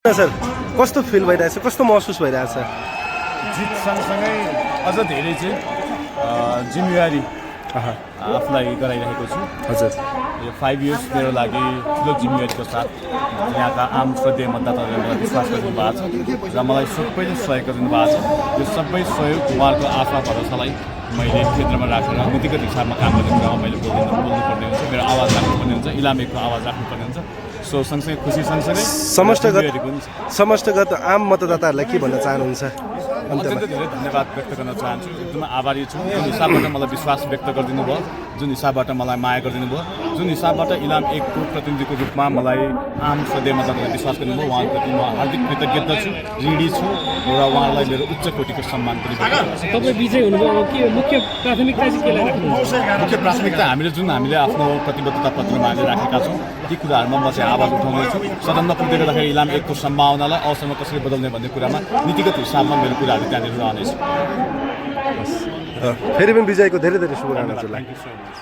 Sir कस्तो feel भइरहेछ कस्तो महसुस भइरहेछ जित सँगसँगै अझ धेरै चाहिँ जिम्मेवारी आफूलाई गराइरहेको छु। हजुर यो 5 इयर्स मेरो लागि ठुलो जिम्मेवारीको साथ यहाँका आम श्रद्धेय मतदाताहरूले मलाई विश्वास गरिदिनु भएको छ र मलाई सबैले सहयोग गरिदिनु भएको छ। यो सबै सहयोग उहाँहरूको आफ्ना भरोसालाई मैले केन्द्रमा राखेर नीतिगत हिसाबमा काम गर्ने कुरामा मैले बोल्नुपर्ने हुन्छ, मेरो आवाज राख्नुपर्ने हुन्छ, इलामेको आवाज राख्नुपर्ने हुन्छ। सो सँगसँगै खुसी सँगसँगै समष्टिगत आम मतदाताहरूलाई के भन्न चाहनुहुन्छ? अत्यन्तै धेरै धन्यवाद व्यक्त गर्न चाहन्छु। एकदमै आभारी छु जुन हिसाबबाट मलाई विश्वास व्यक्त गरिदिनु भयो, जुन हिसाबबाट मलाई माया गरिदिनु भयो, जुन हिसाबबाट इलाम एकको प्रतिनिधिको रूपमा मलाई आम श्रद्धेय मतदाताहरूले विश्वास गर्नुभयो, उहाँप्रति म हार्दिक कृतज्ञता छु, ऋणी छु र उहाँलाई मेरो उच्च कोटिको सम्मान पनि व्यक्त गर्छु। तपाईँ विजय हुनुभयो, के मुख्य प्राथमिकता चाहिँ के राख्नुहुन्छ? मुख्य प्राथमिकता हामीले आफ्नो प्रतिबद्धता पत्रमा हामीले राखेका छौँ, ती कुराहरूमा म चाहिँ आवाज उठाउनेछु। सदनमा पुग्दै गर्दाखेरि इलाम एकको सम्भावनालाई अवसरमा कसरी बदल्ने भन्ने कुरामा नीतिगत हिसाबमा मेरो कुराहरू त्यहाँनिर रहनेछ। फेरि पनि विजयको धेरै धेरै शुभकामना। Thank you so much.